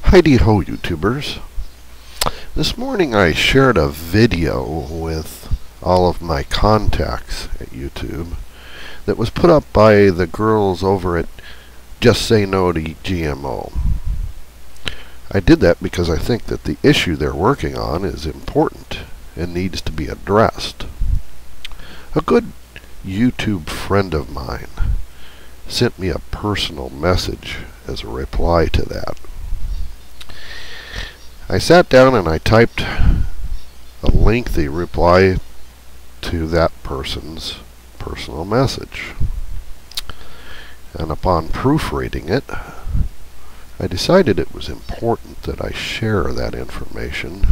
Heidi-ho, YouTubers. This morning I shared a video with all of my contacts at YouTube that was put up by the girls over at Just Say No to GMO. I did that because I think that the issue they're working on is important and needs to be addressed. A good YouTube friend of mine sent me a personal message as a reply to that. I sat down and I typed a lengthy reply to that person's personal message. And upon proofreading it, I decided it was important that I share that information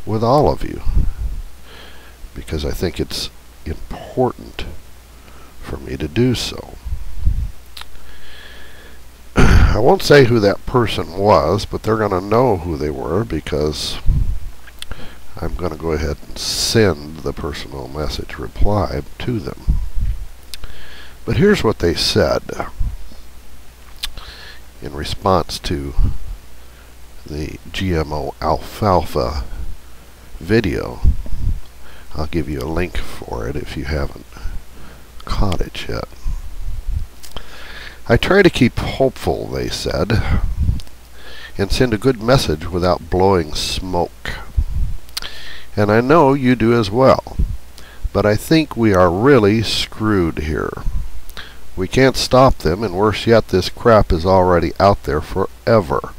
with all of you, because I think it's important for me to do so. I won't say who that person was, but they're going to know who they were because I'm going to go ahead and send the personal message reply to them. But here's what they said in response to the GMO alfalfa video. I'll give you a link for it if you haven't caught it yet. I try to keep hopeful, they said, and send a good message without blowing smoke. And I know you do as well, but I think we are really screwed here. We can't stop them, and worse yet, this crap is already out there forever,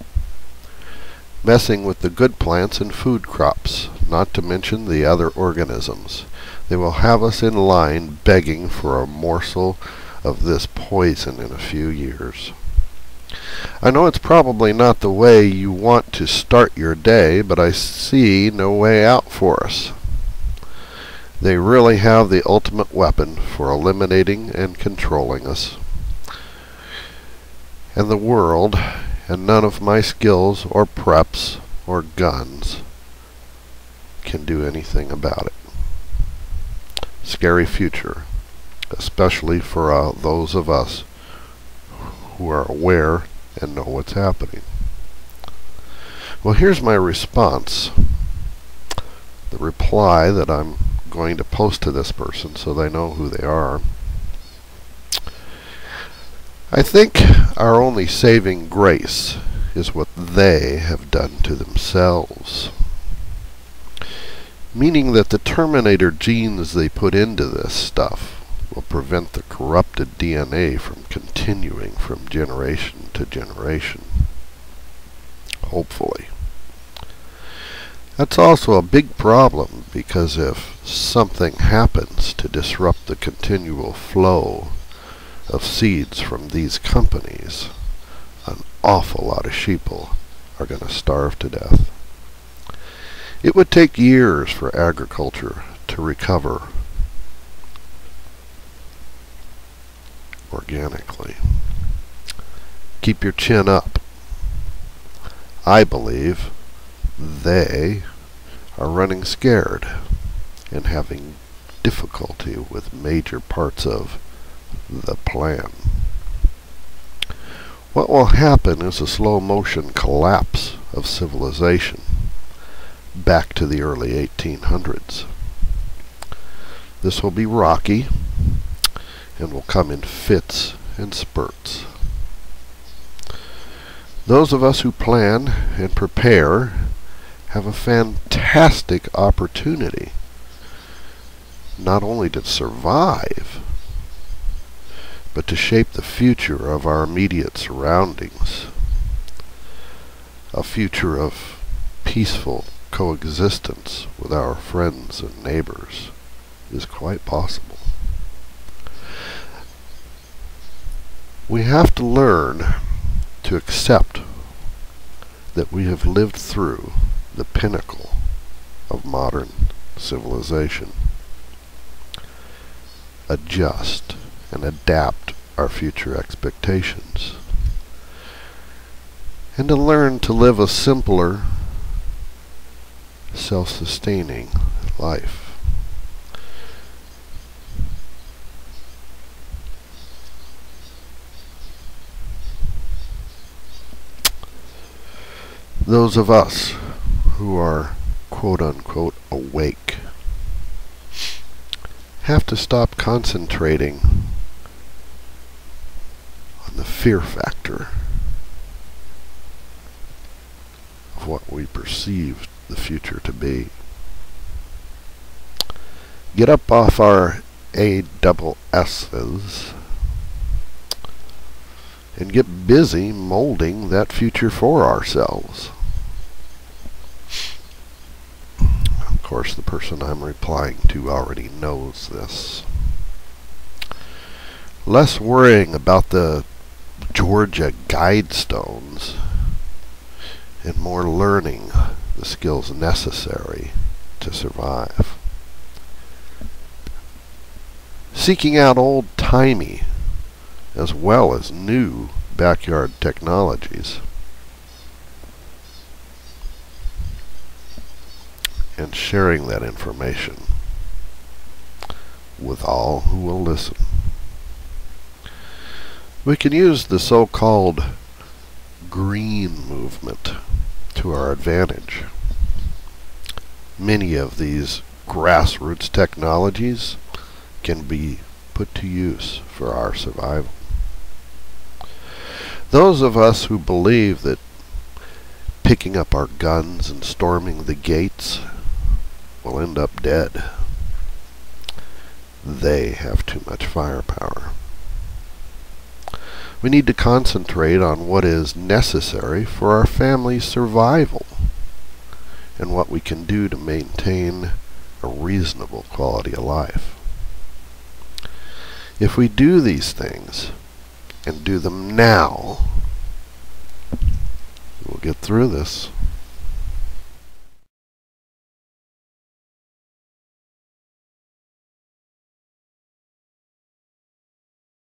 messing with the good plants and food crops, not to mention the other organisms. They will have us in line begging for a morsel of this poison in a few years. I know it's probably not the way you want to start your day, but I see no way out for us. They really have the ultimate weapon for eliminating and controlling us and the world, and none of my skills or preps or guns can do anything about it. Scary future, especially for those of us who are aware and know what's happening. Well, here's my response. The reply that I'm going to post to this person so they know who they are. I think our only saving grace is what they have done to themselves. Meaning that the Terminator genes they put into this stuff will prevent the corrupted DNA from continuing from generation to generation. Hopefully. That's also a big problem, because if something happens to disrupt the continual flow of seeds from these companies, an awful lot of sheeple are going to starve to death. It would take years for agriculture to recover organically. Keep your chin up. I believe they are running scared and having difficulty with major parts of the plan. What will happen is a slow motion collapse of civilization back to the early 1800s. This will be rocky and will come in fits and spurts. Those of us who plan and prepare have a fantastic opportunity not only to survive, but to shape the future of our immediate surroundings. A future of peaceful coexistence with our friends and neighbors is quite possible. We have to learn to accept that we have lived through the pinnacle of modern civilization. Adjust and adapt our future expectations, and to learn to live a simpler, self-sustaining life. Those of us who are quote-unquote awake have to stop concentrating on the fear factor of what we perceive the future to be. Get up off our ASS's and get busy molding that future for ourselves. Of course, the person I'm replying to already knows this. Less worrying about the Georgia Guidestones and more learning the skills necessary to survive. Seeking out old-timey as well as new backyard technologies, and sharing that information with all who will listen. We can use the so-called green movement to our advantage. Many of these grassroots technologies can be put to use for our survival. Those of us who believe that picking up our guns and storming the gates will end up dead, they have too much firepower. We need to concentrate on what is necessary for our family's survival and what we can do to maintain a reasonable quality of life. If we do these things and do them now, we'll get through this.